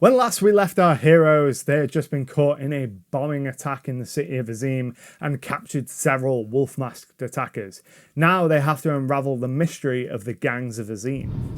When last we left our heroes, they had just been caught in a bombing attack in the city of Azim and captured several wolf-masked attackers. Now they have to unravel the mystery of the gangs of Azim.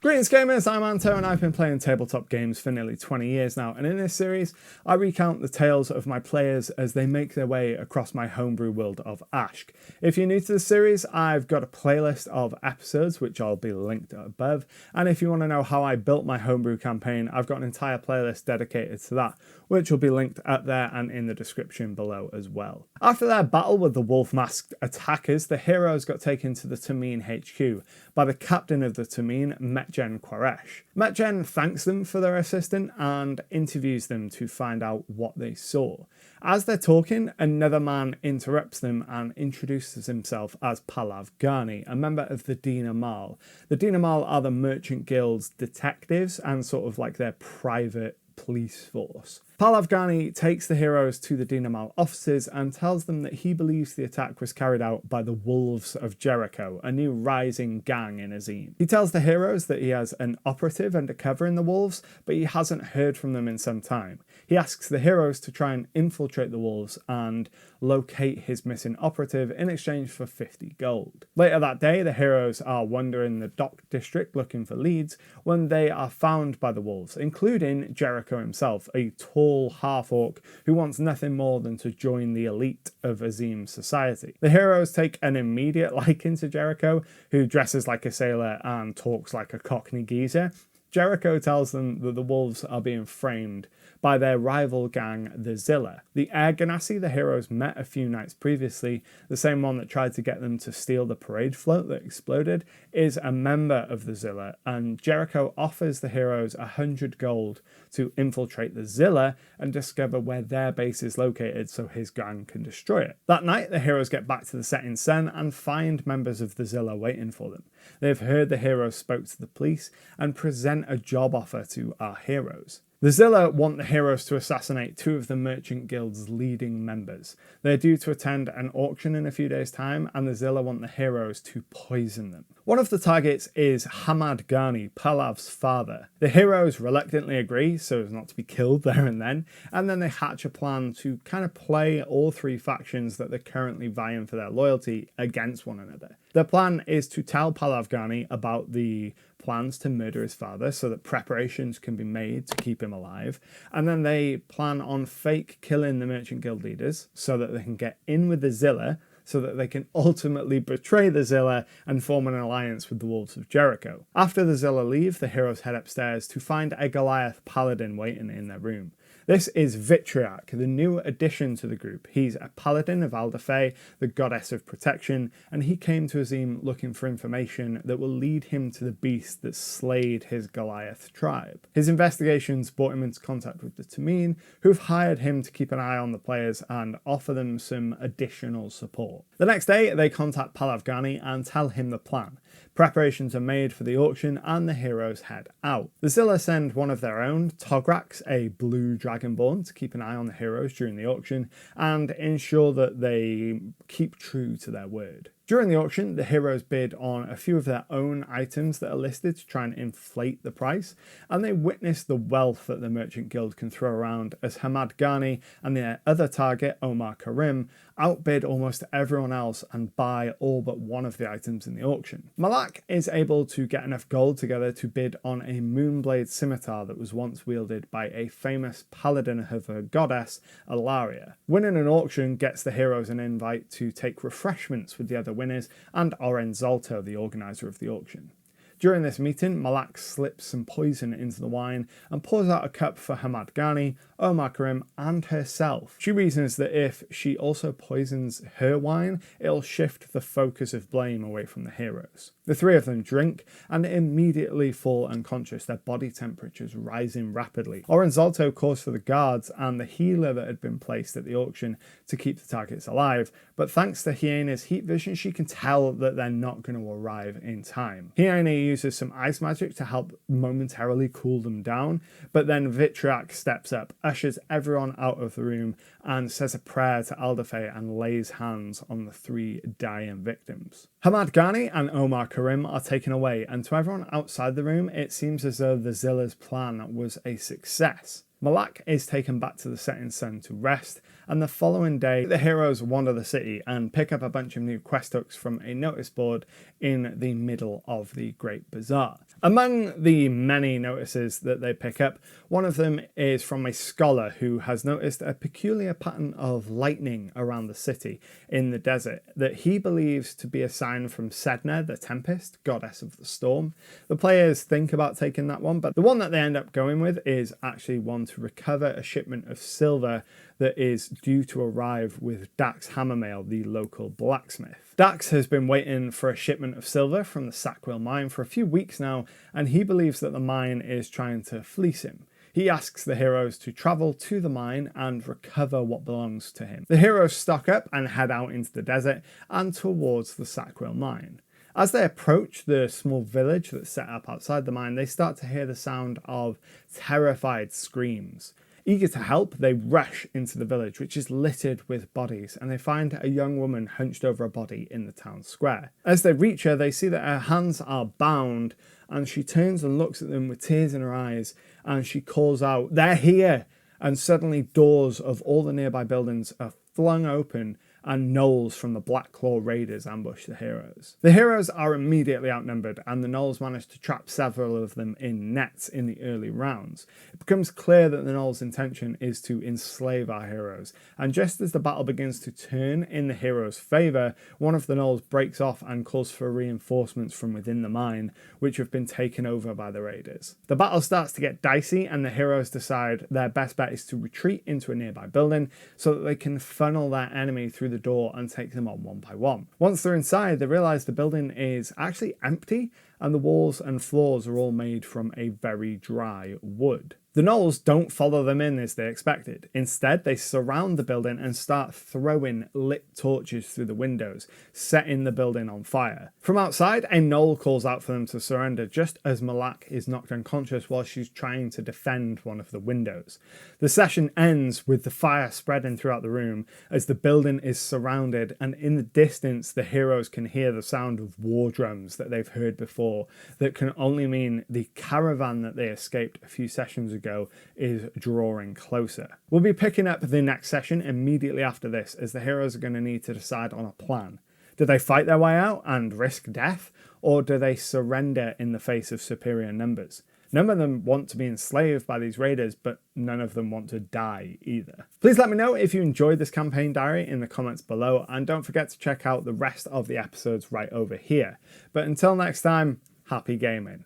Greetings gamers, I'm Anto and I've been playing tabletop games for nearly 20 years now, and in this series I recount the tales of my players as they make their way across my homebrew world of Ashk. If you're new to the series, I've got a playlist of episodes which I'll be linked above, and if you want to know how I built my homebrew campaign, I've got an entire playlist dedicated to that, which will be linked up there and in the description below as well. After their battle with the wolf-masked attackers, the heroes got taken to the Tameen HQ by the captain of the Tameen, Metjen Quaresh. Metjen thanks them for their assistance and interviews them to find out what they saw. As they're talking, another man interrupts them and introduces himself as Pahlav Ghani, a member of the Dina Mal. The Dina Mal are the Merchant Guild's detectives and sort of like their private police force. Pahlav Ghani takes the heroes to the Dina Mal offices and tells them that he believes the attack was carried out by the Wolves of Jericho, a new rising gang in Azim. He tells the heroes that he has an operative undercover in the Wolves, but he hasn't heard from them in some time. He asks the heroes to try and infiltrate the Wolves and locate his missing operative in exchange for 50 gold. Later that day, the heroes are wandering the dock district looking for leads when they are found by the Wolves, including Jericho himself, a tall half-orc who wants nothing more than to join the elite of Azim society. The heroes take an immediate liking to Jericho, who dresses like a sailor and talks like a Cockney geezer. Jericho tells them that the wolves are being framed by their rival gang, the Zilla. The Air Ganassi the heroes met a few nights previously, the same one that tried to get them to steal the parade float that exploded, is a member of the Zilla, and Jericho offers the heroes 100 gold to infiltrate the Zilla and discover where their base is located so his gang can destroy it. That night, the heroes get back to the setting sun and find members of the Zilla waiting for them. They've heard the heroes spoke to the police and present a job offer to our heroes. The Zilla want the heroes to assassinate two of the Merchant Guild's leading members. They're due to attend an auction in a few days' time, and the Zilla want the heroes to poison them. One of the targets is Hamad Ghani, Pahlav's father. The heroes reluctantly agree so as not to be killed there and then they hatch a plan to kind of play all three factions that they're currently vying for their loyalty against one another. Their plan is to tell Pahlav Ghani about the plans to murder his father so that preparations can be made to keep him alive, and then they plan on fake killing the Merchant Guild leaders so that they can get in with the Zilla so that they can ultimately betray the Zilla and form an alliance with the Wolves of Jericho. After the Zilla leave, the heroes head upstairs to find a Goliath paladin waiting in their room. This is Vitriac, the new addition to the group. He's a paladin of Aldafe, the goddess of protection, and he came to Azim looking for information that will lead him to the beast that slayed his Goliath tribe. His investigations brought him into contact with the Tameen, who've hired him to keep an eye on the players and offer them some additional support. The next day, they contact Pahlav Ghani and tell him the plan. Preparations are made for the auction and the heroes head out. The Zilla send one of their own, Tograx, a blue dragonborn, to keep an eye on the heroes during the auction and ensure that they keep true to their word. During the auction, the heroes bid on a few of their own items that are listed to try and inflate the price, and they witness the wealth that the Merchant Guild can throw around as Hamad Ghani and their other target, Omar Karim, outbid almost everyone else and buy all but one of the items in the auction. Malak is able to get enough gold together to bid on a moonblade scimitar that was once wielded by a famous paladin of her goddess, Alaria. Winning an auction gets the heroes an invite to take refreshments with the other winners and Orenzalto, the organizer of the auction. During this meeting, Malak slips some poison into the wine and pours out a cup for Hamad Ghani, Omar Karim, and herself. She reasons that if she also poisons her wine, it'll shift the focus of blame away from the heroes. The three of them drink and immediately fall unconscious, their body temperatures rising rapidly. Orenzalto calls for the guards and the healer that had been placed at the auction to keep the targets alive, but thanks to Hyena's heat vision, she can tell that they're not going to arrive in time. Hyena uses some ice magic to help momentarily cool them down, but then Vitriac steps up, ushers everyone out of the room, and says a prayer to Aldafe and lays hands on the three dying victims. Hamad Ghani and Omar Karim Karim are taken away, and to everyone outside the room, it seems as though the Zilla's plan was a success. Malak is taken back to the setting sun to rest, and the following day the heroes wander the city and pick up a bunch of new quest hooks from a notice board in the middle of the Great Bazaar. Among the many notices that they pick up, one of them is from a scholar who has noticed a peculiar pattern of lightning around the city in the desert that he believes to be a sign from Sedna, the Tempest, goddess of the storm. The players think about taking that one, but the one that they end up going with is actually one to recover a shipment of silver that is due to arrive with Dax Hammermail, the local blacksmith. Dax has been waiting for a shipment of silver from the Sackville mine for a few weeks now, and he believes that the mine is trying to fleece him. He asks the heroes to travel to the mine and recover what belongs to him. The heroes stock up and head out into the desert and towards the Sackville mine. As they approach the small village that's set up outside the mine, they start to hear the sound of terrified screams. Eager to help, they rush into the village, which is littered with bodies, and they find a young woman hunched over a body in the town square. As they reach her, they see that her hands are bound, and she turns and looks at them with tears in her eyes, and she calls out, "They're here!" And suddenly doors of all the nearby buildings are flung open, and gnolls from the Black Claw raiders ambush the heroes. The heroes are immediately outnumbered, and the gnolls manage to trap several of them in nets in the early rounds. It becomes clear that the gnolls' intention is to enslave our heroes, and just as the battle begins to turn in the heroes' favour, one of the gnolls breaks off and calls for reinforcements from within the mine, which have been taken over by the raiders. The battle starts to get dicey, and the heroes decide their best bet is to retreat into a nearby building so that they can funnel their enemy through the door and take them on one by one. Once they're inside, they realise the building is actually empty, and the walls and floors are all made from a very dry wood. The gnolls don't follow them in as they expected. Instead, they surround the building and start throwing lit torches through the windows, setting the building on fire. From outside, a gnoll calls out for them to surrender just as Malak is knocked unconscious while she's trying to defend one of the windows. The session ends with the fire spreading throughout the room as the building is surrounded, and in the distance the heroes can hear the sound of war drums that they've heard before that can only mean the caravan that they escaped a few sessions ago is drawing closer. We'll be picking up the next session immediately after this, as the heroes are going to need to decide on a plan. Do they fight their way out and risk death, or do they surrender in the face of superior numbers? None of them want to be enslaved by these raiders, but none of them want to die either. Please let me know if you enjoyed this campaign diary in the comments below, and don't forget to check out the rest of the episodes right over here. But until next time, happy gaming.